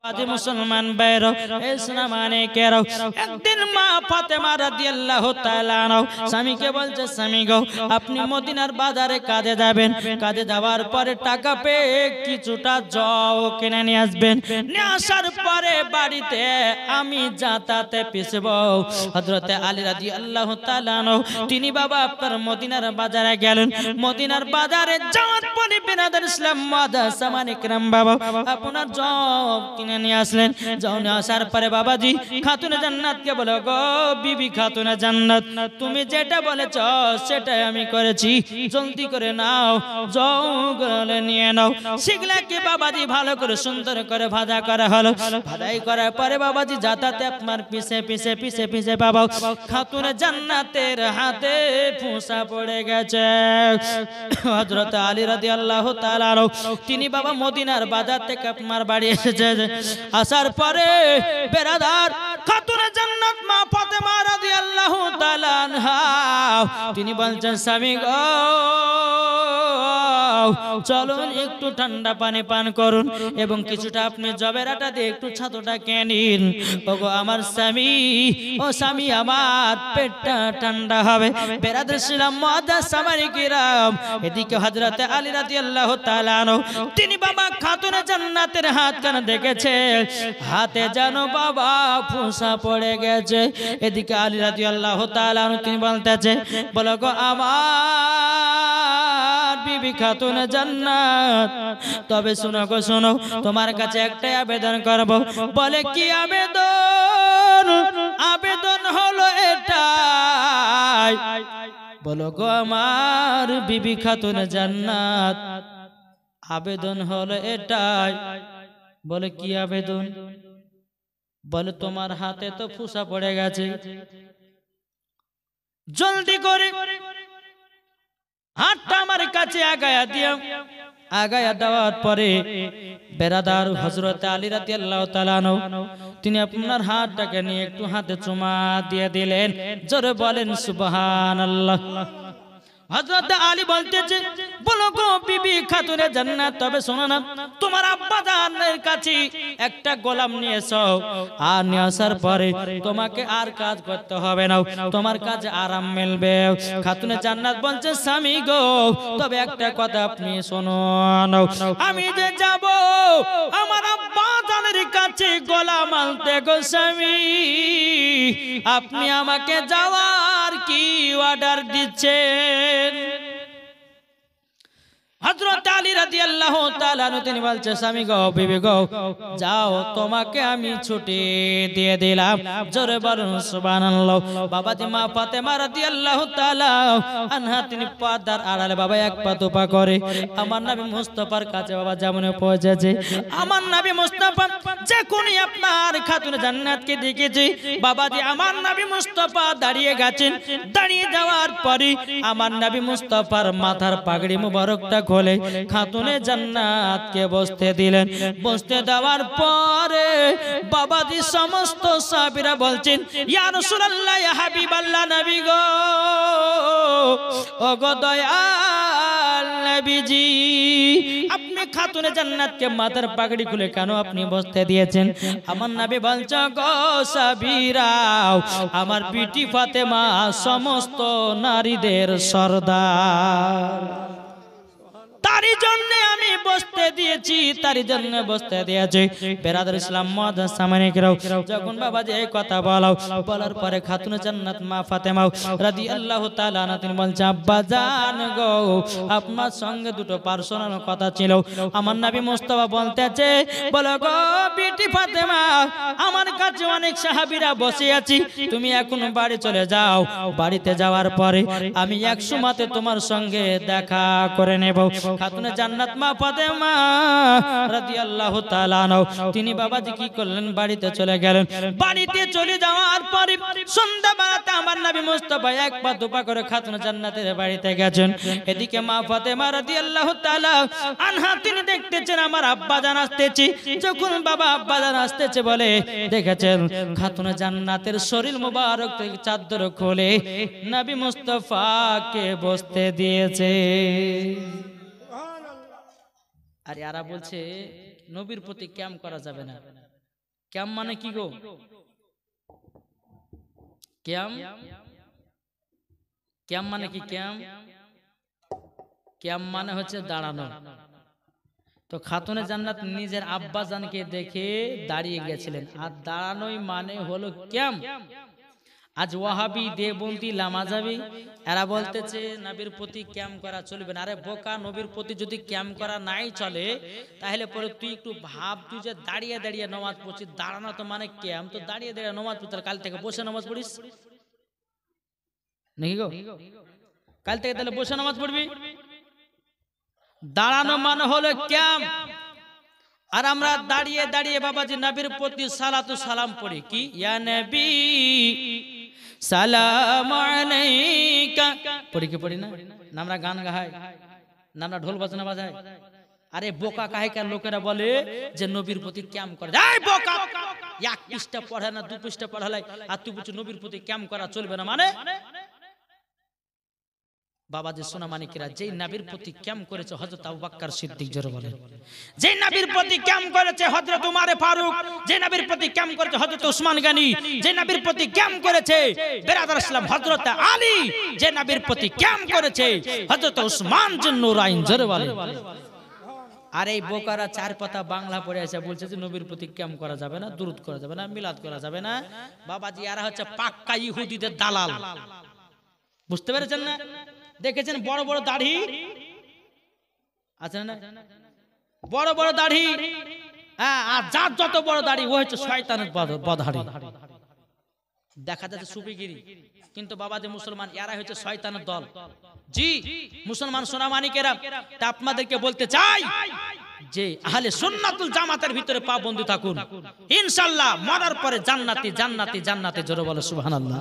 আজি মুসলমান বাইর ইসলামানে কেরো একদিন মা ফাতেমা রাদিয়াল্লাহু তাআলা স্বামীকে বলছে, স্বামী গো, আপনি মদিনার বাজারে কাজে যাবেন, কাজে যাওয়ার পরে টাকা পেয়ে কিছুটা জও কিনে নিয়ে আসবেন, নিয়ে আসার পরে বাড়িতে আমি যাতায়াতে পিছব। হযরতে আলী রাদিয়াল্লাহু তাআলা তিনি বাবা আপনার মদিনার বাজারে গেলেন। মদিনার বাজারে যাওয়ার পরে বিরাদর ইসলাম মুআজ্জামান ইকরাম বাবা আপনার জও কিনে নিয়ে আসলেন। যাও নিয়ে আসার পরে বাবাজি খাতুনে জান্নাতকে বলো, গো বিবি খাতুনে জান্নাত, তুমি যেটা বলেছ সেটাই আমি করেছি, জলদি করে নাও, যাও গলে নিয়ে নাও। সেগুলাকে বাবাজি ভালো করে সুন্দর করে ভাজা করা হলো। ভাজাই করার পরে বাবাজি যাতাতে আপনার পিছে পিছে পিছে পিছে বাবা খাতুনে জান্নাতের হাতে ফুসা পড়ে গেছে। হযরত আলী রাদিয়াল্লাহু তাআলা তিনি বাবা মদিনার বাজার থেকে আপনার বাড়ি এসেছে। আসার পরে বেরাদার খাতুনে জান্নাত মা ফাতেমা রাদিয়াল্লাহু তাআলা আনহা তিনি বলছেন, স্বামী গো, চলুন একটু ঠান্ডা পানি পান করুন এবং কিছুটা আপনি জবের আটা দিয়ে একটু ছাতুটা খেয়ে নিন। ওগো আমার স্বামী, ও স্বামী আমার পেটটা ঠান্ডা হবে। বেরাদার ছিলাম মুআজ্জামান কিরাম। এদিকে হযরতে আলী রাদিয়াল্লাহু তাআলা তিনি বাবা খাতুনে জান্নাতের হাতখানা দেখেছে, হাতে যেন বাবা ফুসা পড়ে গেছে। এদিকে আলী রাদিয়াল্লাহু তাআলা তিনি বলতেছে, বলো গো আমার বিবি খাতুনে জান্নাত, তবে শোনো গো শোনো, তোমার কাছে একটাই আবেদন করব। বলে কি আবেদন? আবেদন হলো এটাই, বলো গো আমার বিবি খাতুনে জান্নাত, আবেদন হলো এটাই। বলে কি আবেদন? বলে তোমার হাতে তো ফুসা পড়ে গেছে, জলদি করে হাতটা আমার কাছে আগায়া দিও। আগায়া দেওয়ার পরে বেরাদার হযরত আলী রাদিয়াল্লাহু তাআলা তিনি আপনার হাতটাকে নিয়ে একটু হাতে চুমা দিয়ে দিলেন। জোরে বলেন সুবহানাল্লাহ। হযরত আলী বলতেছে, বলো গো বিবি খাতুনে জান্নাত, তবে শোনো না, তোমার আব্বা জানের কাছে একটা গোলাম নিয়েছো, আর নিয়ে আসার পরে তোমাকে আর কাজ করতে হবে না, তোমার কাজে আরাম মিলবে। খাতুনে জান্নাত বলছে, স্বামী গো, তবে একটা কথা আপনি শুনুন, আমি যে যাব আমার আব্বা জানের কাছে গোলাম আনতে গো স্বামী, আপনি আমাকে যাওয়ার কি অর্ডার দিচ্ছেন? হযরত আলী রাদিয়াল্লাহু তাআলা তিনি বলছে, স্বামী গো, বিবি গো, যাও, তোমাকে আমি ছুটি দিয়ে দিলাম। জোরে বলুন সুবহানাল্লাহ। বাবাজি মা ফাতেমা রাদিয়াল্লাহু তাআলা আনহা তিনি পর্দার আড়ালে বাবা এক পা দুপা করে আমার নবী মুস্তাফার কাছে বাবা যেমন পৌঁছেছে। আমার নবী মুস্তাফা যখনই আপনার খাতুনে জান্নাতকে দেখেছে, বাবাজি আমার নবী মুস্তাফা দাঁড়িয়ে গেছেন। দাঁড়িয়ে যাওয়ার পরে আমার নবী মুস্তাফার মাথার পাগড়ি মুবারকটা খোলে খাতুনে জান্নাতকে বসতে দিলেন। বসতে দেওয়ার পরে বাবাজি সমস্ত সাহাবীরা বলছেন, ইয়া রাসূলুল্লাহ, ইয়া হাবিবাল্লাহ, নবী গো, ও গো দয়াল নবীজি, আপনি খাতুনে জান্নাতকে মাথার পাগড়ি খুলে কেন আপনি বসতে দিয়েছেন? আমার নবী বলছে, গো সাহাবীরা, আমার বিটি ফাতেমা সমস্ত নারীদের সরদার, তারই জন্য আমি বসতে দিয়েছি, তারই জন্য বসতে দিয়েছি। বেরাদার ইসলাম মুআজ্জামান কিরাম যখন বাবাজি এই কথা বলার পরে খাতুনে জান্নাত মা ফাতেমা রাদিয়াল্লাহু তাআলা আনহা তিনি বলছে, আব্বা জান গো, আপনার সঙ্গে দুটো পার্সোনাল কথা ছিল। আমার নবী মুস্তাফা বলতেছে, বলো গো বিটি ফাতেমা, আমার কাছে অনেক সাহাবীরা বসে আছি, তুমি এখন বাড়ি চলে যাও। বাড়িতে যাওয়ার পরে আমি এক সময়তে তোমার সঙ্গে দেখা করে নেব। খাতুনে জান্নাত মা ফাতেমা রাদিয়াল্লাহু তাআলা তিনি বাবাজি কি করলেন? বাড়িতে চলে গেলেন। বাড়িতে চলে যাওয়ার পরে সন্ধ্যাবেলাতে আমার নবী মুস্তাফা এক পা দুপা করে খাতুনে জান্নাতের বাড়িতে গেছেন। এদিকে মা ফাতেমা রাদিয়াল্লাহু তাআলা আনহা তিনি দেখতেছেন আমার আব্বা জান আসতেছে। যখন বাবা আব্বা জান আসতেছে বলে দেখেছেন খাতুনে জান্নাতের শরীর মোবারক থেকে চাদর খুলে নবী মুস্তাফাকে বসতে দিয়েছে। আর এরা বলছে নবীর প্রতি ক্যাম করা যাবে না। ক্যাম মানে কি গো? ক্যাম ক্যাম মানে কি? ক্যাম ক্যাম মানে হচ্ছে দাঁড়ানো। তো খাতুনে জান্নাত নিজের আব্বাজানকে দেখে দাঁড়িয়ে গেছিলেন, আর দাঁড়ানোই মানে হলো ক্যাম। আজ ওয়াহাবি, দেবন্দি, লামাজাবি এরা বলতেছে নবীর প্রতি ক্যাম করা চলবে না। আরে বোকা, নবীর প্রতি যদি ক্যাম করা নাই চলে তাহলে পরে তুই একটু ভাব, তুই যে দাঁড়িয়ে দাঁড়িয়ে নামাজ পড়ছিস, দাঁড়ানো তো মানে ক্যাম, তো দাঁড়িয়ে দাঁড়িয়ে নামাজ পড়তে কাল থেকে বসে নামাজ পড়িস নাকি গো? কাল থেকে তাহলে বসে নামাজ পড়বি। দাঁড়ানো মানে হলো ক্যাম। আর আমরা দাঁড়িয়ে দাঁড়িয়ে বাবাজি নবীর প্রতি সালাতু সালাম পড়ি কি? ইয়া নবী সালাম আলাইকা পড়ি কি পড়ি না? না আমরা গান গাই, না আমরা ঢোল বাজনা বাজাই। আরে বোকা কাহিকার লোকেরা বলে যে নবীর প্রতি ক্যাম করে। এই বোকা, এক পৃষ্ঠা পড়ে না, দু পৃষ্ঠা পড়ালাই, আর তুই বলছিস নবীর প্রতি ক্যাম করা চলবে না মানে? বাবাজি সোনা মানিকেরা, যেই নবীর প্রতি ক্যাম করেছে হযরত আবু বকর সিদ্দিক, জোরে বলেন। যেই নবীর প্রতি ক্যাম করেছে হযরত উমর ফারুক, যেই নবীর প্রতি ক্যাম করেছে হযরত উসমান গনি, যেই নবীর প্রতি ক্যাম করেছে বেরাদার ইসলাম হযরত আলী, যেই নবীর প্রতি ক্যাম করেছে হযরত উসমান জিন্নুরাইন, জোরে বলেন। আর এই বোকারা চার পাতা বাংলা পড়ে আছে, বলছে যে নবীর প্রতি ক্যাম করা যাবে না, দুরূদ করা যাবে না, মিলাদ করা যাবে না। বাবাজি এরা হচ্ছে পাক্কা ইহুদিদের দালাল। বুঝতে পেরেছেন না? দেখেছেন বড় বড় দাড়ি আছে না? বড় বড় দাড়ি, আর যার যত বড় দাড়ি ও হচ্ছে শয়তানের বধাড়ি। দেখা যাচ্ছে সুফিগিরি, কিন্তু বাবাজি মুসলমান এরা হচ্ছে শয়তানের দল। জি মুসলমান সোনা মানিকেরা, তা আপনাদেরকে বলতে চাই যে আহলে সুন্নাতুল জামাতের ভিতরে পা বন্ধু থাকুন, ইনশাআল্লাহ মরার পরে জান্নাতি জান্নাতি জান্নাতে, জোরে বলো সুবহানাল্লাহ।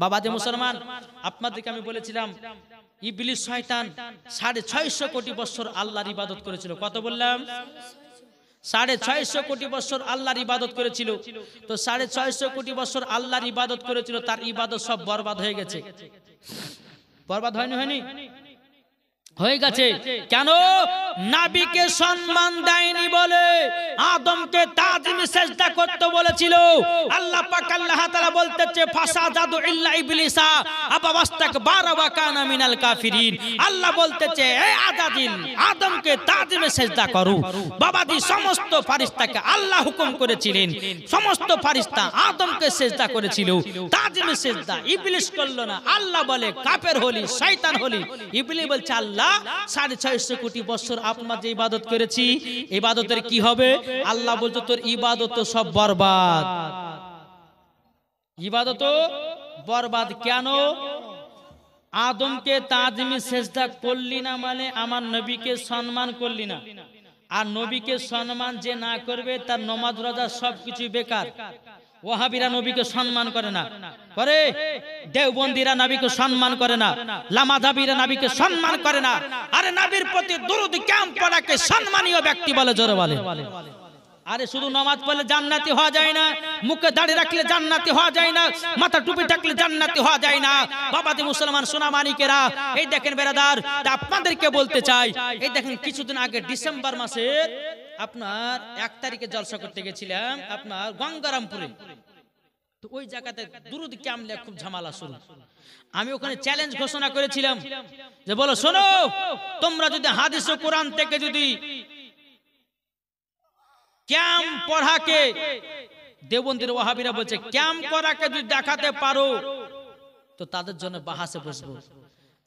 বাবাজি মুসলমান, আপনাদেরকে আমি বলেছিলাম ইবলিস শয়তান 650 কোটি বছর আল্লাহর ইবাদত করেছিল। কত বললাম? 650 কোটি বছর আল্লাহর ইবাদত করেছিল। তো 650 কোটি বছর আল্লাহর ইবাদত করেছিল, তার ইবাদত সব বরবাদ হয়ে গেছে। বরবাদ হয়নি? হয়নি? হয়ে গেছে। কেন? নবীকে সম্মান দেয়নি বলে, আদমকে তাজিম সেজদা করতে বলেছিল। আল্লাহ পাক আল্লাহ তাআলা বলতেছে ফাসাজাদু ইল্লা ইবলিসা আবা ওয়াস্তাকবারা ওয়া কানা মিনাল কাফিরিন। আল্লাহ বলতেছে হে আজাজিল, আদমকে তাজিমে সেজদা করো। বাবাজি সমস্ত ফেরেশতাকে আল্লাহ হুকুম করেছিলেন, সমস্ত ফেরেশতা আদমকে সেজদা করেছিল, তাজিমে সেজদা ইবলিস করলো না। আল্লাহ বলে কাফের হলি, শয়তান হলি। ইবলিস বলছে আল্লাহ 650 কোটি বছর আপনার যে ইবাদত করেছি, ইবাদতের কি হবে? আল্লাহ বলতো তোর ইবাদত তো সব বরবাদ, ইবাদত বরবাদ। কেন? আদমকে তাজিমে সেজদা করলি না মানে আমার নবীকে সম্মান করলি না। আর নবীকে সম্মান যে না করবে তার নামাজ রোজা সবকিছু বেকার। ওয়াহাবিরা নবীকে সম্মান করে না, করে দেওবন্দিরা নবীকে সম্মান করে না, লামাযাবিরা নবীকে সম্মান করে না। আরে নবীর প্রতি দুরূদ ক্যাম পড়াকে সম্মানীয় ব্যক্তি বলে, জোরে বলে। আরে শুধু নামাজ পড়লে জান্নাতি হওয়া যায় না, মুখে দাড়ি রাখলে জান্নাতি হওয়া যায় না, মাথা টুপি থাকলে জান্নাতি হওয়া যায় না। বাবাজি মুসলমান সোনা মানিকেরা, এই দেখেন বেরাদার, আপনাদেরকে বলতে চাই, এই দেখেন কিছুদিন আগে ডিসেম্বর মাসের আপনার 1 তারিখে জলসা করতে গেছিলাম আপনার গঙ্গারামপুরে। তো ওই জায়গাতে দুরূদ ক্যামলে খুব ঝামেলা শুরু। আমি ওখানে চ্যালেঞ্জ ঘোষণা করেছিলাম যে বলো শোনো, তোমরা যদি হাদিস ও কোরআন থেকে যদি ক্যাম পড়াকে, দেওবন্দির ওয়াহাবিরা বলছে ক্যাম করাকে যদি দেখাতে পারো তো তাদের জন্য বাহাসে বসবো।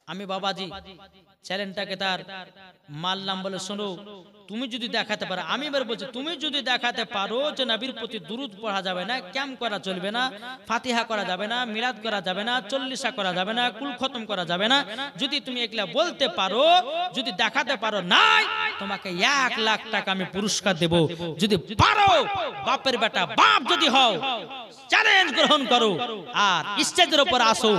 আমি বাবাজি চ্যালেঞ্জটাকে তার মানলাম, বলে শোনো তুমি যদি দেখাতে পারো, আমি এবার বলছি তুমি যদি দেখাতে পারো যে নবীর প্রতি দুরূদ পড়া যাবে না, ক্যাম করা চলবে না, ফাতিহা করা যাবে না, মিলাদ করা যাবে না, চল্লিশা করা যাবে না, কুল খতম করা যাবে না, যদি তুমি এগুলা বলতে পারো, যদি দেখাতে পারো, নাই তোমাকে 1 লাখ টাকা আমি পুরস্কার দেব। যদি পারো, বাপের বেটা বাপ যদি হও, চ্যালেঞ্জ গ্রহণ করো আর স্টেজের উপর আসো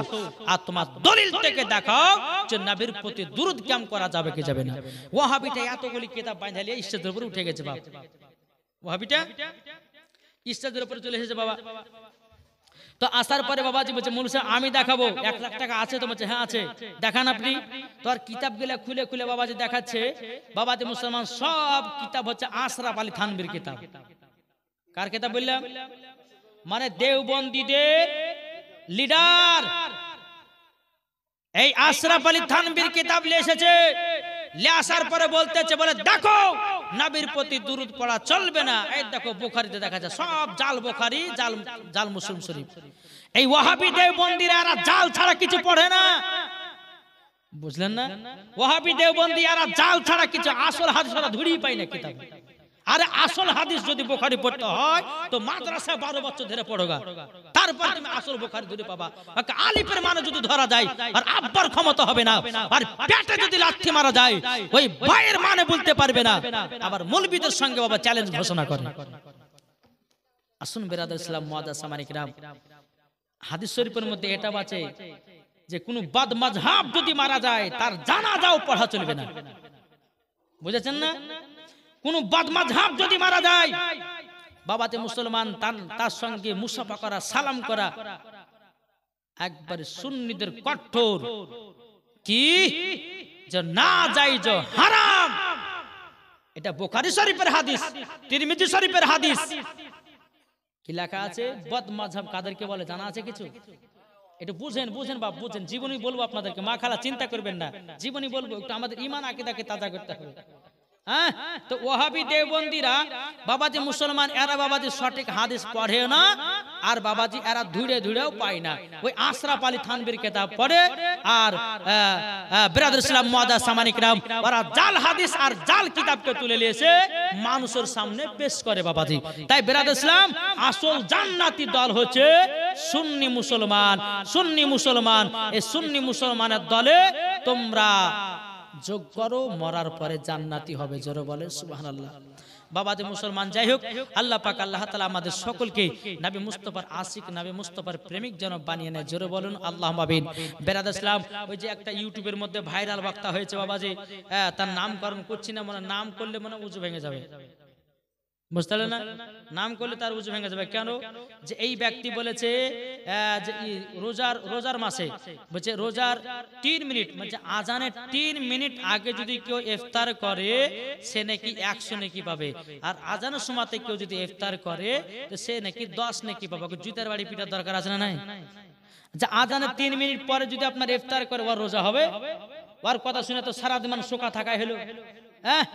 আর তোমার দলিল থেকে দেখাও যে নবীর প্রতি দুরূদ ক্যাম করা যাবে কি যাবে না। ওয়াহাবিটা এতগুলি কিতাব বাঁধালিয়ে স্টেজের উপর উঠে গেছে বাপ। ওয়াহাবিটা স্টেজের উপর চলে এসেছে বাবা। তো আসার পরে বাবাজি বলছে মৌলভী সাহেব আমি দেখাবো, 1 লাখ টাকা আছে তো? বলছে হ্যাঁ আছে। দেখান আপনি। তো আর কিতাবগুলা খুলে খুলে বাবাজি দেখাচ্ছে। বাবাজি মুসলমান সব কিতাব হচ্ছে আশরাফ আলী থানভীর কিতাব। কার কিতাব বললাম? মানে দেওবন্দীদের লিডার এই আশরাফ আলী থানভীর কিতাব নিয়ে এসেছে। নিয়ে আসার পরে বলতেছে, বলে দেখো নবীর প্রতি দুরূদ পড়া চলবে না। এই দেখো বুখারীতে দেখা যায় সব জাল বুখারী, জাল মুসলিম শরীফ। এই ওয়াহাবী দেওবন্দীরা এরা জাল ছাড়া কিছু পড়ে না, বুঝলেন না? ওয়াহাবী দেওবন্দী এরা জাল ছাড়া কিছু, আসল হাদিস ওরা ধুড়িই পায় না কিতাবে। আরে আসল হাদিস যদি বুখারী পড়তে হয় তো মাদ্রাসা 12 বছর ধরে পড়োগা, তারপর তুমি আসল বুখারী ধরে পাবা। আলিফের মানে যদি ধরা যায় আর আব্বার ক্ষমতা হবে না, আর পেটে যদি লাথি মারা যায় ওই ভাইয়ের মানে বলতে পারবে না। আবার মৌলবীদের সঙ্গে বাবা চ্যালেঞ্জ ঘোষণা করে। আসুন বিরাদর ইসলাম মুআজ্জাজ সামানিক রাম, হাদিস শরীফের মধ্যে এটা আছে যে কোন বাদ মাযহাব যদি মারা যায় তার জানাজাও পড়া চলবে না, বুঝেছেন না? কোন বাদ মাযহাব যদি মারা যায় বাবাতে মুসলমান তার সঙ্গে মুসাফা করা, সালাম করা একবার সুন্নিদের কঠোর কি যে না জায়েজ হারাম। এটা বুখারী শরীফের হাদিস, তিরমিজি শরীফের হাদিস। কি লেখা আছে? বাদ মাযহাব কাদেরকে বলে জানা আছে কিছু? এটা বুঝেন বাপ, বুঝেন। জীবনী বলবো আপনাদেরকে, মা খালা চিন্তা করবেন না, জীবনী বলবো। একটু আমাদের ঈমান আকীদাকে তাজা করতে হবে। হ্যাঁ, তো ওয়াহাবী দেওবন্দীরা বাবাজি মুসলমান এরা বাবাজি সঠিক হাদিস পড়ে না, আর বাবাজি এরা ধুড়েও পায় না। ওই আশরাফ আলী থানভীর কিতাব পড়ে আর বিরাদর ইসলাম মুআজ্জাজ সামানিক রাম ওরা জাল হাদিস আর জাল কিতাবকে তুলে নিয়েছে মানুষের সামনে পেশ করে বাবাজি। তাই বিরাদর ইসলাম আসল জান্নাতি দল হচ্ছে সুন্নি মুসলমান। সুন্নি মুসলমান, এই সুন্নি মুসলমানের দলে তোমরা যোগ করো, মরার পরে জান্নাতি হবে। জোরে বলে সুবহানাল্লাহ। বাবাজি মুসলমান, যাই হোক, আল্লাহ পাক আল্লাহ তাআলা আমাদের সকলকে নবী মুস্তাফার আশিক, নবী মুস্তাফার প্রেমিক যেন বানিয়ে নেয়। জোরে বলুন আল্লাহুম্মা আমিন। বিরাদর ইসলাম, ওই যে একটা ইউটিউবের মধ্যে ভাইরাল বক্তা হয়েছে বাবাজি, তার নামকরণ করছি না, মানে নাম করলে মনে উজু ভেঙে যাবে, বুঝতে পারলেন না? নাম করলে তার উজু ভেঙে যাবে। কেন? যে এই ব্যক্তি বলেছে যে রোজার মাসে বলছে রোজার 3 মিনিট, মানে আজানের 3 মিনিট আগে যদি কেউ ইফতার করে সে নাকি 100 নেকি পাবে, আর আজানের সময়তে কেউ যদি ইফতার করে তো সে নাকি 10 নেকি পাবে। জুতার বাড়ি পিটার দরকার আছে না নাই? যে আজানের 3 মিনিট পরে যদি আপনার ইফতার করে ওর রোজা হবে? ওর কথা শুনে তো সারা দিন শোকা থাকাই হলো। হ্যাঁ,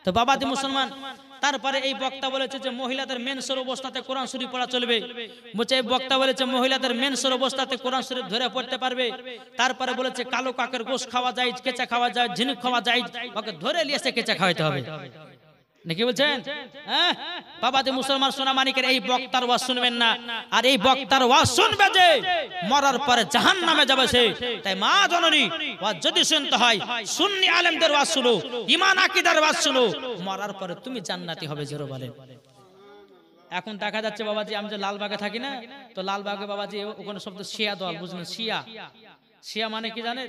তো বাবাজি মুসলমান, তারপরে এই বক্তা বলেছে যে মহিলাদের মেন্সের অবস্থাতে কোরআন শরীফ পড়া চলবে। বলছে এই বক্তা বলেছে মহিলাদের মেন্সের অবস্থাতে কোরআন শরীফ ধরে পড়তে পারবে। তারপরে বলেছে কালো কাকের গোশত খাওয়া যায়, কেঁচা খাওয়া যায়, ঝিনুক খাওয়া যায়, ওকে ধরে নিয়ে এসে কেঁচা খাওয়াইতে হবে নাকি বলছেন? হ্যাঁ, বাবাজি মুসলমান সোনা মানিকের এই বক্তার ওয়াজ শুনবেন না, আর এই বক্তার ওয়াজ শুনবে যে মরার পরে জাহান্নামে যাবে সে। তাই মা জননী, ওয়াজ যদি শুনতে হয় সুন্নি আলেমদের ওয়াজ শুনো, ঈমান আকীদার ওয়াজ শুনো, মরার পরে তুমি জান্নাতি হবে। জোরে বলেন। এখন দেখা যাচ্ছে বাবাজি, আমি যে লালবাগে থাকি না, তো লালবাগে বাবাজি ওখানে শব্দ শিয়া দল, বুঝলেন? শিয়া, শিয়া মানে কি জানেন?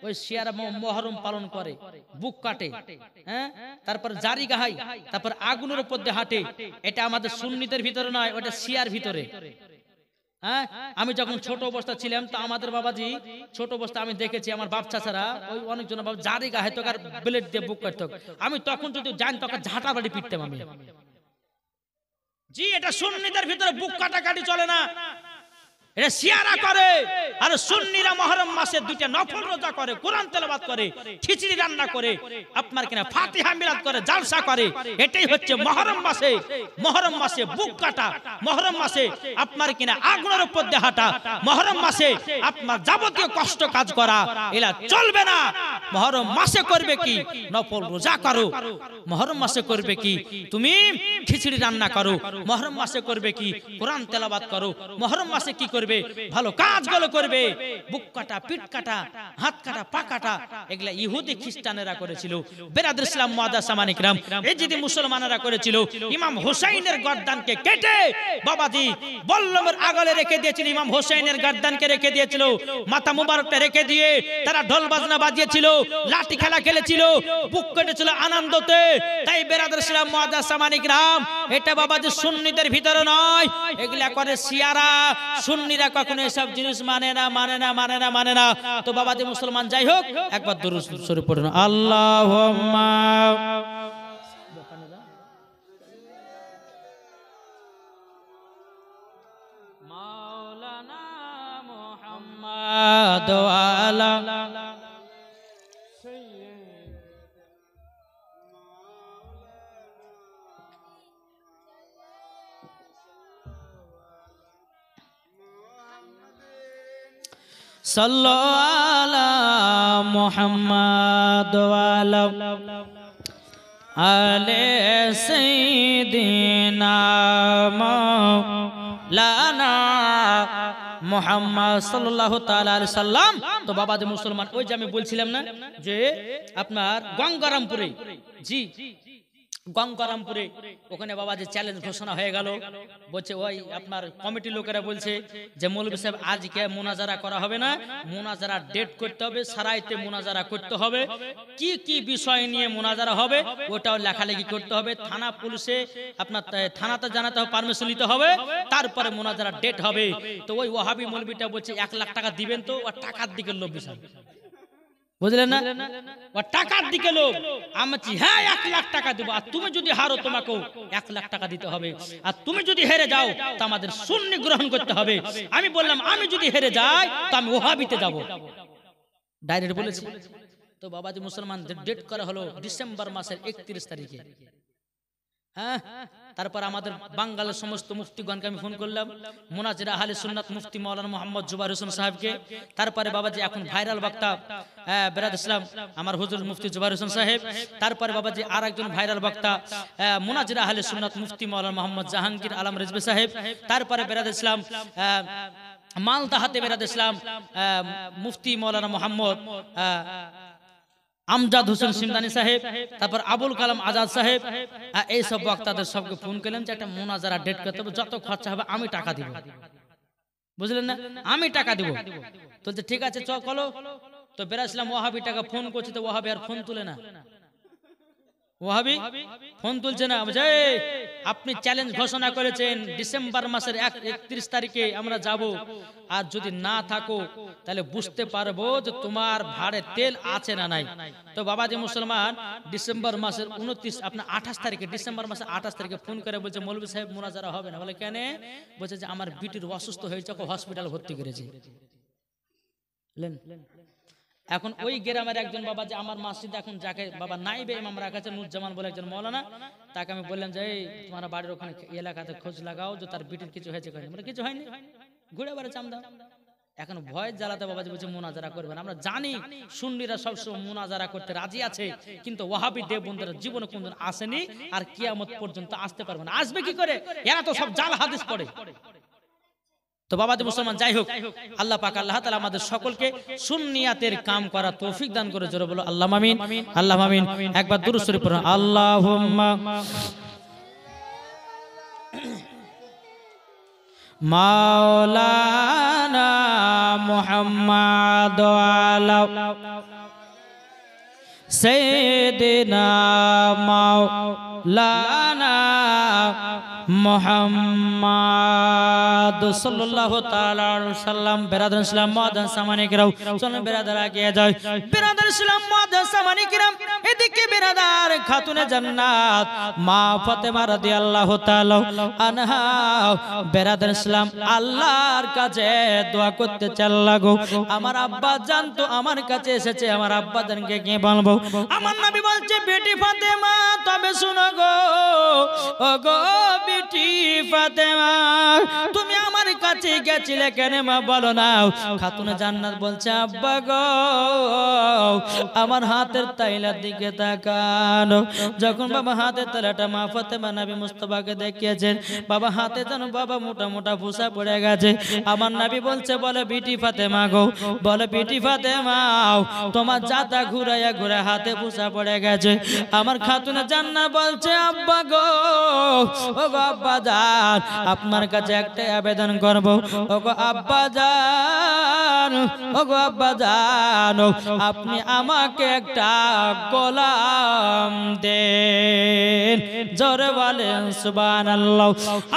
ওই শিয়ারা মুহররম পালন করে, বুক কাটে, হ্যাঁ, তারপর জারি গাহাই, তারপর আগুনের উপর দিয়ে হাঁটে। এটা আমাদের সুন্নিদের ভিতরে নয়, ওটা শিয়ার ভিতরে। হ্যাঁ, আমি যখন ছোট অবস্থা ছিলাম তো আমাদের বাবাজি ছোট অবস্থা আমি দেখেছি, আমার বাপ চাচারা ওই অনেকজন বাবা জারি গাহাই তো আর ব্লেড দিয়ে বুক কাটতো। আমি তখন যদি জানি তখন ঝাঁটা বাড়ি পিটতাম আমি। জি, এটা সুন্নিদের ভিতরে বুক কাটাকাটি চলে না, এটা শিয়ারা করে। আর সুন্নিরা মুহররম মাসে 2টা নফল রোজা করে, কোরআন তেলাওয়াত করে, খিচুড়ি রান্না করে, আপনার কিনা ফাতিহা মিলাদ করে, জালসা করে। এটাই হচ্ছে মুহররম মাসে, মুহররম মাসে বুক কাটা, মুহররম মাসে আপনার কিনা আগুনের উপর দিয়ে হাঁটা, মুহররম মাসে আপনার যাবতীয় কষ্ট কাজ করা, এলা চলবে না। মুহররম মাসে করবে কি? নফল রোজা করো। মুহররম মাসে করবে কি? তুমি খিচুড়ি রান্না করো। মুহররম মাসে করবে কি? কোরআন তেলাওয়াত করো। মুহররম মাসে কি করবে? ভালো কাজগুলো করবে। বুক কাটা, পিঠ কাটা, হাত কাটা, পা কাটা, এগুলা ইহুদি খ্রিস্টানেরা করেছিল। বিরাদর ইসলাম মুআজ্জাজ সামানিক রাম, এই যদি মুসলমানেরা করেছিল, ইমাম হোসেনের গর্দানকে কেটে বাবাজি বল্লমের আগলে রেখে দিয়েছিল। ইমাম হোসেনের গর্দানকে রেখে দিয়েছিল, মাথা মুবারকটা রেখে দিয়ে তারা ঢোল বাজনা বাজিয়েছিল, লাঠি খেলা খেলেছিল, বুক কেটেছিল আনন্দতে। তাই বিরাদর ইসলাম মুআজ্জাজ সামানিক রাম, এটা বাবাজি সুন্নিদের ভিতরে নয়, এগুলা করে শিয়ারা। সুন্নিরা কখনো এসব জিনিস মানে না, মানে না, মানে না, মানে না। তো বাবাজি মুসলমান, যাই হোক, একবার দুরূদ শরীফ পড়ুন। আল্লাহুম্মা মাওলানা মুহাম্মদ ওয়ালা সাল্লু আলা মুহাম্মদ ওয়ালা আলে সাইয়্যিদিনা মাওলানা মুহাম্মদ সাল্লাল্লাহু তাআলা আলাইহি সাল্লাম। তো বাবা যে মুসলমান, ওই যে আমি বলছিলাম না যে আপনার গঙ্গারামপুরে, জি গঙ্গারামপুরে ওখানে বাবা যে চ্যালেঞ্জ ঘোষণা হয়ে গেল, বলছে ওই আপনার কমিটির লোকেরা বলছে যে মৌলভী সাহেব আজকে মুনাজারা করা হবে না, মুনাজারা ডেট করতে হবে, সারাইতে মুনাজারা করতে হবে, কি কি বিষয় নিয়ে মুনাজারা হবে ওটাও লেখালেখি করতে হবে, থানা পুলিশে আপনার থানাতে জানাতে হবে, পারমিশন নিতে হবে, তারপরে মুনাজারা ডেট হবে। তো ওই ওয়াহাবি মৌলভীটা বলছে 1 লাখ টাকা দিবেন, তো আর টাকার দিকে লোভ বিশাল, বুঝলেন না, ও টাকার দিকে লোক। আমি হ্যাঁ 1 লাখ টাকা দেব, আর তুমি যদি হারো তোমাকেও 1 লাখ টাকা দিতে হবে, আর তুমি যদি হেরে যাও তো আমাদের সুন্নি গ্রহণ করতে হবে। আমি বললাম আমি যদি হেরে যাই তো আমি ওহাবিতে যাব, ডাইরেক্ট বলেছি। তো বাবাজি মুসলমান ডেট করা হলো ডিসেম্বর মাসের 31 তারিখে। হ্যাঁ, তারপর আমাদের বাঙালির সমস্ত মুফতিগণকে আমি ফোন করলাম, মুনাজিরা আহলে সুন্নাত মুফতি মাওলানা মোহাম্মদ জুবাইর হোসেন সাহেবকে, তারপরে বাবাজি এখন ভাইরাল বক্তা বেরাদ ইসলাম আমার হুজুর মুফতি জুবাইর হোসেন সাহেব, তারপরে বাবাজি আরেকজন ভাইরাল বক্তা মুনাজিরা আহলে সুন্নাত মুফতি মাওলানা মোহাম্মদ জাহাঙ্গীর আলম রিজভী সাহেব, তারপরে বেরাদ ইসলাম মালদাহাতে বেরাদ ইসলাম মুফতি মাওলানা মোহাম্মদ আমজাদ হোসেন সিমদানি সাহেব, তারপর আবুল কালাম আজাদ সাহেব, এই সব বক্তাদের সবকে ফোন করলাম যে একটা মুনাজারা ডেট করতে হবে, যত খরচা হবে আমি টাকা দিব, বুঝলেন না, আমি টাকা দিব। তো ঠিক আছে চলো। তো বেরাসলাম ওয়াহাবি টাকা ফোন করছে, তো ওয়াহাবি আর ফোন তুলে না, ওয়াহাবি ফোন তুলছে না। আপনি চ্যালেঞ্জ ঘোষণা করেছেন ডিসেম্বর মাসের 31 তারিখে আমরা যাব, আর যদি না থাকো তাহলে বুঝতে পারবো যে তোমার ভাড়ে তেল আছে না নাই। তো বাবাজি মুসলমান ডিসেম্বর মাসের 29 আপনার 28 তারিখে, ডিসেম্বর মাসের 28 তারিখে ফোন করে বলছে মৌলভী সাহেব মুনাজারা হবে না। বলে কেন? বলছে যে আমার বিটির অসুস্থ হয়েছে, হসপিটাল ভর্তি করেছে। এখন ওই গ্রামের একজন বাবা যে আমার মসজিদে এখন যাকে বাবা নাইবে ইমাম রাখাছে নুরজামান বলে একজন মৌলানা, তাকে আমি বললাম যে এই তোমার বাড়ির ওখানে এলাকাতে খোঁজ লাগাও যে তার বিটির কিছু হয়েছে, মানে কিছু হয়নি, ঘুরে বেড়ে চামদা। এখন ভয় জ্বালাতে বাবাজি বলছে মুনাজারা করবেন। আমরা জানি সুন্নিরা সবসময় মুনাজারা করতে রাজি আছে, কিন্তু ওয়াহাবি দেববন্ধুরা জীবনে কোনদিন আসেনি, আর কিয়ামত পর্যন্ত আসতে পারবে না। আসবে কি করে? এরা তো সব জাল হাদিস পড়ে। তো বাবাজি মুসলমান যাই হোক, আল্লাহ পাক আল্লাহ তাআলা আমাদের সকলকে সুন্নিয়াতের কাম করা তৌফিক দান করে। জোরে বলো আল্লাহুম্মা আমিন, আল্লাহুম্মা আমিন। একবার দুরূদ শরীফ পড়ুন, আল্লাহুম্মা মাওলানা মুহাম্মদ ওয়ালা সাইয়্যিদিনা মাওলানা মুহাম্মদ সাল্লাল্লাহু তাআলা আলাইহি সাল্লাম। বেরাদার ইসলাম মুআদ্দান সামানি কিরাম, চলুন বেরাদার আগে যাই। বেরাদার ইসলাম মুআদ্দান সামানি কিরাম, এদিকে বেরাদার খাতুনে জান্নাত মা ফাতেমা রাদিয়াল্লাহু তাআলা আনহা বেরাদার ইসলাম আল্লাহর কাছে দোয়া করতে চাল লাগো। আমার আব্বা জান তো আমার কাছে এসেছে, আমার আব্বা জানকে কি বলবো? আমার নবী বলছে বেটি ফাতেমা তবে শুনো গো, ও গো বেটি ফাতেমা তুমি আমার কাছে গেছিলে কেন মা বলো না? খাতুনে জান্নাত বলছে আব্বা গো আমার হাতের তাইলার দিকে তাকানো। যখন বাবা হাতের তালাটা মা ফাতেমা নবী মুস্তাফাকে দেখিয়েছেন, বাবা হাতে যেন বাবা মোটা মোটা ভুসা পড়ে গেছে। আমার নবী বলছে বলে বেটি ফাতেমা গো, বলে বেটি ফাতেমা তোমার জাতা ঘুরাইয়া ঘুরে হাতে ভুসা পড়ে গেছে। আমার খাতুনে জান্নাত বলছে আব্বা গো, ও গো আব্বা জান আপনার কাছে একটা আবেদন করব। ও গো আব্বা জান, ও গো আব্বা জান আপনি আমাকে একটা গোলাম দেন। জোরে বলেন সুবহানাল্লাহ।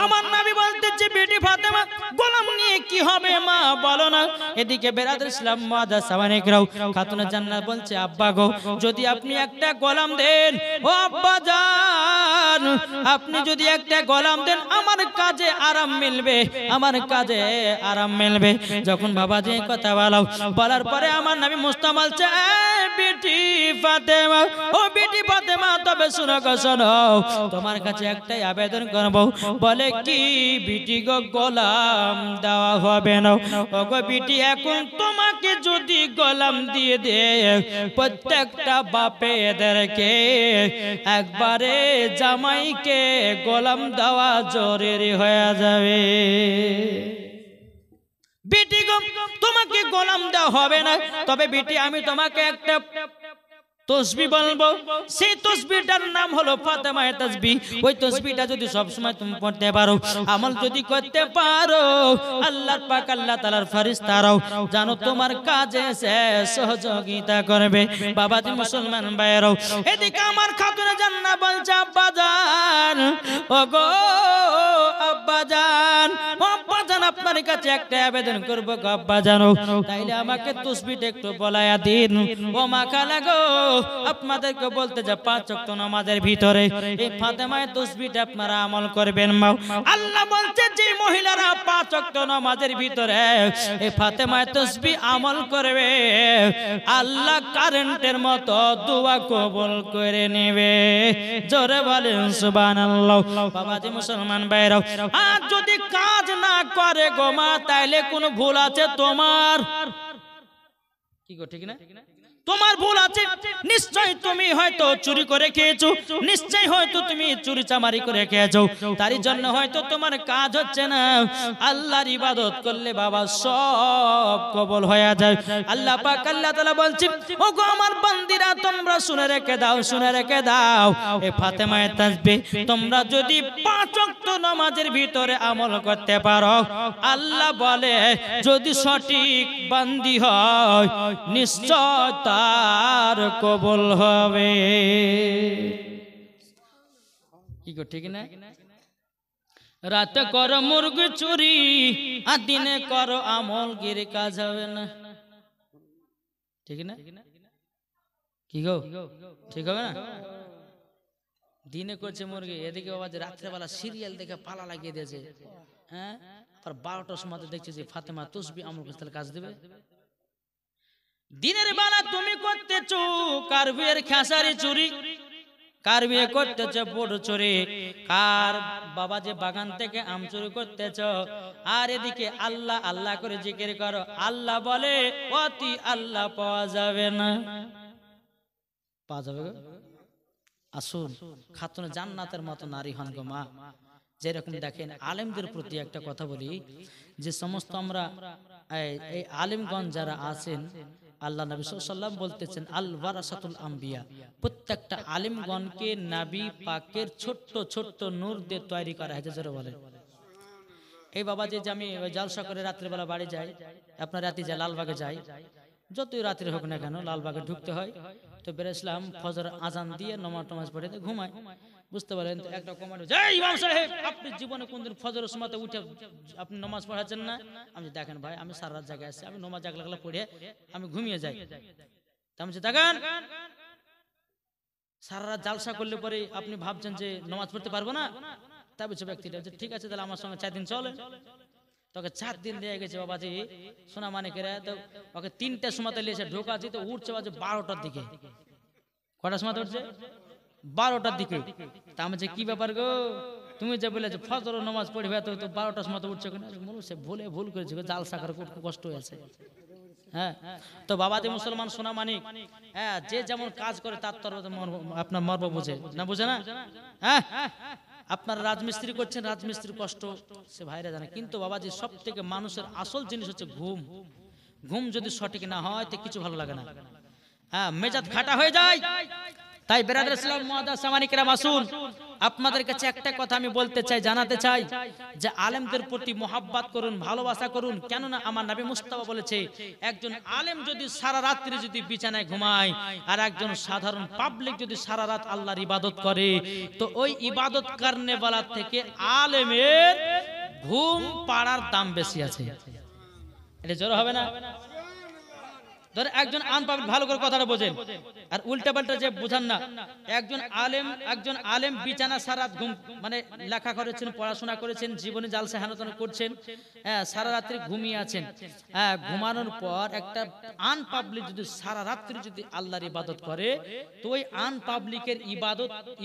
আমার নবী বলতেছে বেটি ফাতেমা গোলাম নিয়ে কি হবে মা বলো না। এদিকে বেরাদুল ইসলাম মুআদ্দাস সামানিকরাও খাতুনে জান্নাত বলছে আব্বা গো যদি আপনি একটা গোলাম দেন, ও আব্বা জান আপনি যদি একটা গোলাম দেন আমার কাজে আরাম মিলবে, আমার কাজে আরাম মিলবে। যখন বাবাজি কথা বলার পরে আমার নবী মুস্তাফা বলছে বেটি ফাতেমা, ও বেটি ফাতেমা তবে শুনো গো শোনো, তোমার কাছে একটাই আবেদন করব। বলে কি বিটি গো গোলাম দেওয়া হবে না। ও গো বিটি এখন তোমাকে যদি গোলাম দিয়ে দে প্রত্যেকটা বাপে এদেরকে একবারে জামাইকে গোলাম দেওয়া জরুরি হয়ে যাবে। বেটি গো তোমাকে গোলাম দেওয়া হবে না, তবে বেটি আমি তোমাকে একটা তসবিহ বলবো, সেই তসবিহটার নাম হলো ফাতেমায়ে তাসবিহ। ওই তসবিহটা যদি সব সময় তুমি পড়তে পারো, আমল যদি করতে পারো, আল্লাহ পাক আল্লাহ তাআলার ফেরেশতারাও জানো তোমার কাজে সহযোগিতা করবে। বাবাজি মুসলমান ভাইরাও এদিকে আমার খাতুনে জান্নাত বলছে আব্বা জান, ওগো আব্বা জান, আব্বা জান আপনার কাছে একটা আবেদন করব গো আব্বা জানো, তাইলে আমাকে তসবিহটা একটু বলায়া দিন। ও মা খালা গো আপনাদেরকে বলতে যা 5 ওয়াক্ত নামাজের ভিতরে এই ফাতেমায়ে তাসবিহটা আপনারা আমল করবেন। মা আল্লাহ বলছে যে মহিলারা 5 ওয়াক্ত নামাজের ভিতরে এই ফাতেমায়ে তাসবিহ আমল করবে আল্লাহ কারেন্টের মতো দোয়া কবুল করে নেবে। জোরে বলেন সুবহানাল্লাহ। বাবাজি মুসলমান ভাইরাও আর যদি কাজ না করে গো মা তাইলে কোনো ভুল আছে তোমার, কি গো ঠিক না? তোমার ভুল আছে, নিশ্চয় তুমি হয়তো চুরি করে খেয়েছো, নিশ্চয় হয়তো তুমি চুরি চামারি করে খেয়েছো, তারই জন্য হয়তো তোমার কাজ হচ্ছে না। আল্লাহর ইবাদত করলে বাবা সব কবুল হয়ে যায়। আল্লাহ পাক আল্লাহ তাআলা বলছেন ওগো আমার বান্দিরা তোমরা শুনে রেখে দাও, শুনে রেখে দাও এই ফাতেমায়ে তাসবিহ তোমরা যদি 5 ওয়াক্ত নামাজের ভিতরে আমল করতে পারো, আল্লাহ বলে যদি সঠিক বান্দি হয় নিশ্চয় তার কবুল হবে। কি গো ঠিক না? রাতে করো মুরগি চুরি আর দিনে করো আমল, গিরে কাজ হবে না, ঠিক না? কি গো ঠিক হবে না? দিনে করছে মুরগি, এদিকে বাবা যে রাত্রেবেলা সিরিয়াল দেখে পালা লাগিয়ে দিয়েছে, হ্যাঁ আর 12টার সময় দেখছে যে ফাতেমা তাসবিহ আমল করতে কাজ দেবে। দিনের বেলা তুমি করতেছো কার বিয়ের খেসারি চুরি, কার বিয়ে করতেছ বড় চুরি, কার বাবা যে বাগান থেকে আম চুরি করতেছ, আর এদিকে আল্লাহ আল্লাহ করে জিকির করো। আল্লাহ বলে অতি আল্লাহ পাওয়া যাবে না, পাওয়া যাবে। আসুন খাতুনে জান্নাতের মতো নারী হন গো মা। যেরকম দেখেন আলেমদের প্রতি একটা কথা বলি, যে সমস্ত আমরা এই আলেমগণ যারা আছেন, আল্লাহ নবী সাল্লাল্লাহু আলাইহি ওয়াসাল্লাম বলতেছেন আল ওয়ারাসাতুল আম্বিয়া, প্রত্যেকটা আলেমগণকে নবী পাকের ছোট্ট ছোট্ট নূর দিয়ে তৈরি করা হয়েছে। যারা বলে এই বাবা যে আমি জালসা করে রাত্রিবেলা বাড়ি যাই, আপনার রাতে যায় লালবাগে যাই, যতই রাত্রি হোক না কেন লালবাগে ঢুকতে হয়, তো বেরেসলাম ফজর আজান দিয়ে নামাজ টামাজ পড়ে ঘুমাই। বুঝতে পারেন তো একটা কমেন্ট, জয় ইমাম সাহেব আপনি জীবনে কোনদিন ফজরের সময় উঠে আপনি নামাজ পড়াচ্ছেন না? আমি দেখেন ভাই আমি সারা রাত জায়গায় আছি, আমি নামাজ একলা পড়ে আমি ঘুমিয়ে যাই। আমি দেখেন সারা রাত জালসা করলে পরে আপনি ভাবছেন যে নামাজ পড়তে পারবো না? তা বলছে ব্যক্তিটা ঠিক আছে তাহলে আমার সঙ্গে 4 দিন চলে। তোকে 4 দিন দিয়ে গেছে বাবাজি সোনা মানিকেরা, তো ওকে 3টার সময় এসে ঢোকাচ্ছি, তো উঠছে বাজে 12টার দিকে। কটার সময় উঠছে? 12টার দিকে। তা আমি যে কি ব্যাপার গো, তুমি যে বলেছো ফজর নামাজ পড়বে তো 12টার সময় উঠছে কেন? সে ভুল করেছে, জালসা করে কষ্ট হয়েছে। হ্যাঁ তো বাবাজি মুসলমান সোনা মানিক, হ্যাঁ যে যেমন কাজ করে তার তো আপনার মর্ম বুঝে না, বুঝে না? হ্যাঁ আপনারা রাজমিস্ত্রি করছেন, রাজমিস্ত্রির কষ্ট সে ভাইরা জানে, কিন্তু বাবাজি সব থেকে মানুষের আসল জিনিস হচ্ছে ঘুম। ঘুম যদি সঠিক না হয় তো কিছু ভালো লাগে না, হ্যাঁ মেজাজ খাটা হয়ে যায়। তাই বেরাদার ইসলাম মুআদ্দাস সামানি কিরাম আসুন, আপনাদের কাছে একটা কথা আমি বলতে চাই, জানাতে চাই যে আলেমদের প্রতি মোহাব্বত করুন, ভালোবাসা করুন। কেননা আমার নবী মুস্তাফা বলেছে একজন আলেম যদি সারা রাত্রি যদি বিছানায় ঘুমায় আর একজন সাধারণ পাবলিক যদি সারা রাত আল্লাহর ইবাদত করে, তো ওই ইবাদত করনেওয়ালা থেকে আলেমের ঘুম পাড়ার দাম বেশি আছে। এটা জোর হবে না? ধরে একজন আনপাবলিক, ভালো করে কথাটা বোঝেন আর উল্টা পাল্টা যে বুঝান না। একজন আলেম বিছানা সারা ঘুম মানে লেখা করেছেন, পড়াশোনা করেছেন, জীবনে জালসা হানাতন করছেন, হ্যাঁ, সারা রাত্রি ঘুমিয়ে আছেন। হ্যাঁ, ঘুমানোর পর একটা আনপাবলিক যদি সারা রাত্রি যদি আল্লাহর ইবাদত করে, তো ওই আনপাবলিকের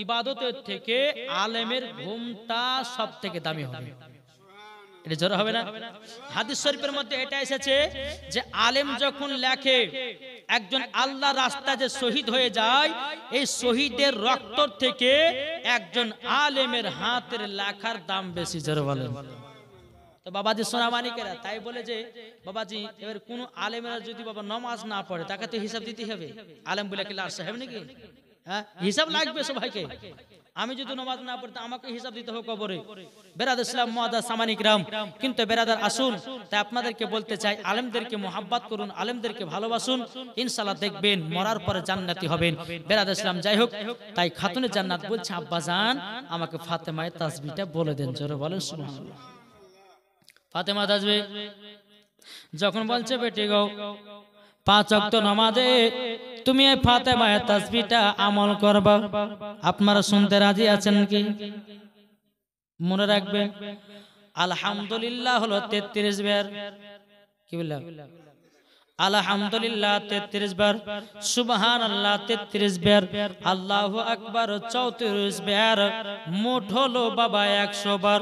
ইবাদতের থেকে আলেমের ঘুমটা সব থেকে দামি হবে। এটা জোর হবে না? হাদিস শরীফের মধ্যে এটা এসেছে যে আলেম যখন লেখে, একজন আল্লাহ রাস্তায় যে শহীদ হয়ে যায়, এই শহীদের রক্ত থেকে একজন আলেমের হাতের লেখার দাম বেশি। জোর বলেন। তো বাবাজি সোনামানিকেরা তাই বলে যে বাবাজি এবার কোন আলেমেরা যদি বাবা নামাজ না পড়ে, তাকে তো হিসাব দিতে হবে। আলেম বলে কি লাশ সাহেব নাকি? হ্যাঁ, হিসাব লাগবে সবাইকে। আমি যদি নামাজ না পড়তে আমাকে হিসাব দিতে হবে কবরে। বেরাদার ইসলাম মুআদ্দাস সামানিকরাম, কিন্তু বেরাদার আসুন, তাই আপনাদেরকে বলতে চাই, আলেমদেরকে মোহাব্বত করুন, আলেমদেরকে ভালোবাসুন, ইনশাআল্লাহ দেখবেন মরার পরে জান্নাতি হবেন। বেরাদার ইসলাম যাই হোক, তাই খাতুনে জান্নাত বলছে, আব্বা জান আমাকে ফাতেমায়ে তাসবিহটা বলে দেন। জোরে বলেন সুবহানাল্লাহ। ফাতেমা তাসবিহ যখন বলছে, বেটি গো 5 ওয়াক্ত নামাজে তুমি এই ফাতেমায়ে তাসবিহটা আমল করবা, আপনারা শুনতে রাজি আছেন কি? মনে রাখবেন, আলহামদুলিল্লাহ হলো 33 বার। কি বললাম? আলহামদুলিল্লাহ 33 বার, সুবহানাল্লাহ 33 বার, আল্লাহু আকবার 34 বার, মোট হলো বাবা 100 বার।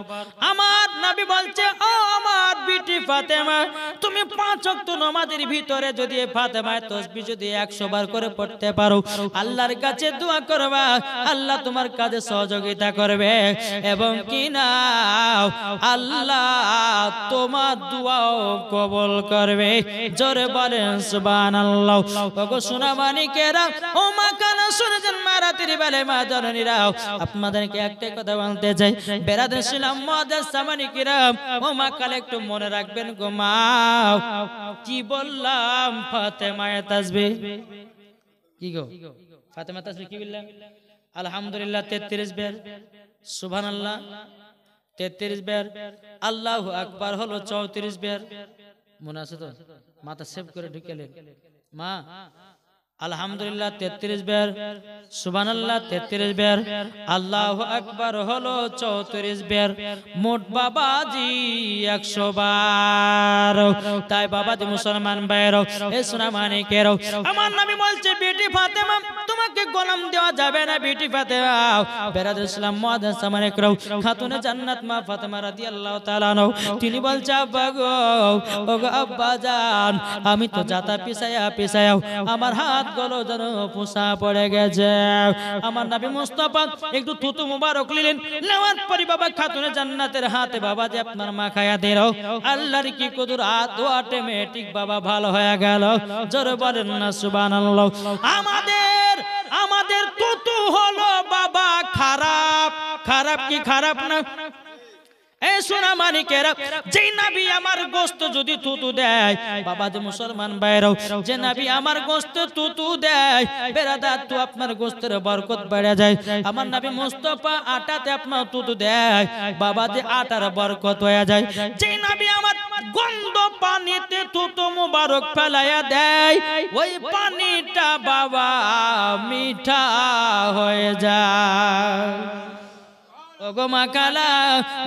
আমার নবী বলছে, ও আমার বিটি ফাতেমা, তুমি 5 ওয়াক্ত নামাজের ভিতরে যদি ফাতেমায়ে তাসবিহ যদি 100 বার করে পড়তে পারো, আল্লাহর কাছে দোয়া করবা, আল্লাহ তোমার কাজে সহযোগিতা করবে এবং কি না আল্লাহ তোমার দোয়াও কবুল করবে। জোরে সুবহানাল্লাহ। ওগো সোনামানিকেরা, ও মা কানা শুনেছেন মা রাতের বেলায় মা জননীরা, আপনাদেরকে একটা কথা বলতে চাই, বেরাদার ইসলাম মুআদ্দাস সামানিকেরা, ও মা কালে একটু মনে রাখবেন গো মা, কি বললাম? ফাতেমায়ে তাসবিহ। কি গো ফাতেমায়ে তাসবিহ কি বললাম? আলহামদুলিল্লাহ 33 বার, সুবহানাল্লাহ 33 বার, আল্লাহু আকবার হলো 34 বার। মনে আছে তো? মাথা সেভ করে ঢুকেলেন মা। আলহামদুলিল্লাহ 33 বার, সুবহানাল্লাহ 33 বার, আল্লাহু আকবার হলো 34 বার, মোট বাবাজি 100 বার। তাই বাবাজি মুসলমান ভাইরা, এ সোনামানিকেরা, আমার নবী বলছে, বেটি ফাতেমা তোমাকে গোলাম দেওয়া যাবে না। বেটি ফাতেমা, বেরাদার ইসলাম মুআদ্দাস সামানিকরা, খাতুনে জান্নাত মা ফাতেমা রাদিয়াল্লাহু তাআলা আনহা, তিনি বলছে, আব্বা গো, ওগো আব্বা জান, আমি তো জাতা পিছায়া আমার হাত গলো যেন পোষা পড়ে গেছে। আমার নবী মুস্তাফা একটু থুতু মুবারক নিলেন, নেওয়ার পরে বাবা খাতুনে জান্নাতের হাতে বাবা যে আপনার মা খায়া দিল, আল্লাহর কি কুদরত, অটোমেটিক বাবা ভালো হয়ে গেল। জোরে বলেন না সুবহানাল্লাহ। আমাদের থুতু হলো বাবা খারাপ। খারাপ কি খারাপ না? এ সোনামানিকেরা, যে নবী আমার গোশত যদি থুতু দেয়, বাবা যে মুসলমান ভাইরাও, যে নবী আমার গোশত থুতু দেয়, বেরাদার তো আপনার গোশতের বরকত বেড়ে যায়। আমার নবী মুস্তাফা আটাতে আপনার থুতু দেয়, বাবা যে আটার বরকত হয়ে যায়। যে নবী আমার গন্ধ পানিতে থুতু মুবারক ফেলায়া দেয়, ওই পানিটা বাবা মিঠা হয়ে যায়। ওগো মা কালা,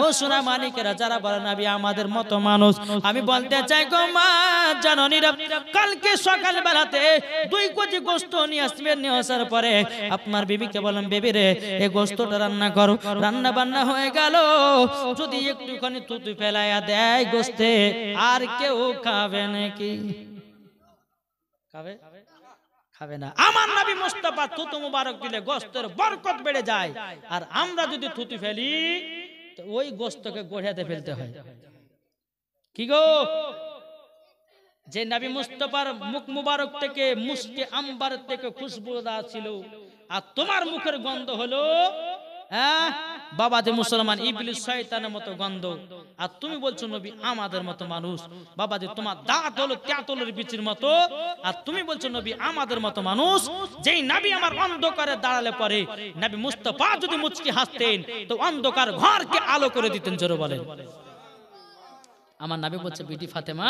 ও সোনামানিকেরা, যারা বলেন নবী আমাদের মতো মানুষ, আমি বলতে চাই গো মা জননীরা, কালকে সকাল বেলাতে 2 কেজি গোশত নিয়ে আসবেন। নিয়ে আসার পরে আপনার বিবিকে বলেন, বেবি রে এই গোশতটা রান্না করো। রান্না বান্না হয়ে গেল, যদি একটুখানি থুতু ফেলাইয়া দেয় গোশতে, আর কেউ খাবে নাকি? খাবে? খাবে না। আমার নবী মুস্তাফা থুতু মুবারক দিলে গোশতের বরকত বেড়ে যায়, আর আমরা যদি থুতু ফেলি তো ওই গোশতকে গোড়াতে ফেলতে হয়। কি গো, যে নবী মুস্তাফার মুখ মুবারক থেকে মুস্কে আম্বার থেকে খুশবুদার ছিল, আর তোমার মুখের গন্ধ হলো বাবা যে মুসলমান ইবলিস শয়তানের মতো গন্ধ, আর তুমি বলছো নবী আমাদের মতো মানুষ। বাবা যে তোমার দাঁত হলো তেঁতুলের বিচির মতো, আর তুমি বলছো নবী আমাদের মতো মানুষ। যেই নবী আমার অন্ধকারে দাঁড়ালে পরে নবী মুস্তাফা যদি মুচকি হাসতেন, তো অন্ধকার ঘরকে আলো করে দিতেন। জোরে বলেন। আমার নবী বলছে বিটি ফাতেমা,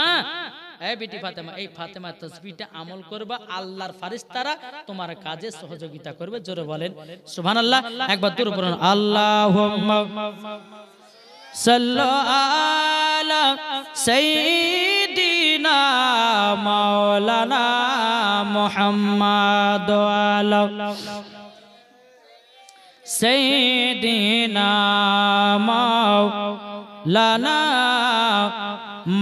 এই বিটি ফাতেমা, এই ফাতেমা তাসবিহটা আমল করবা, আল্লাহর ফেরেশতারা তোমার কাজে সহযোগিতা করবে। জোরে বলেন সুবহানাল্লাহ। একবার দূর পড়ুন, আল্লাহুম্মা সাল্লি আলা সাইয়্যিদিনা মাওলানা মুহাম্মাদ ওয়া আলা সাইয়্যিদিনা মাওলানা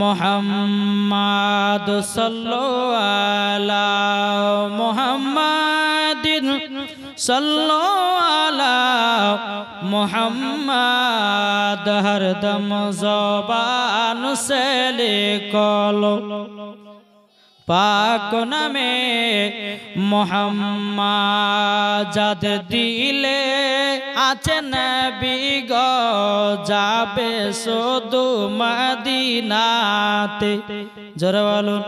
মুহাম্মাদ সাল্লাল্লাহু আলা মুহাম্মাদিন সাল্লাল্লাহু আলা মুহাম্মাদ হরদম জবান সে লিখলো পাক নামে মুহাম্মাদ, যাদের দিলে আছে নবী গো যাবে শুধু মদিনাতে। জোরে বলুন।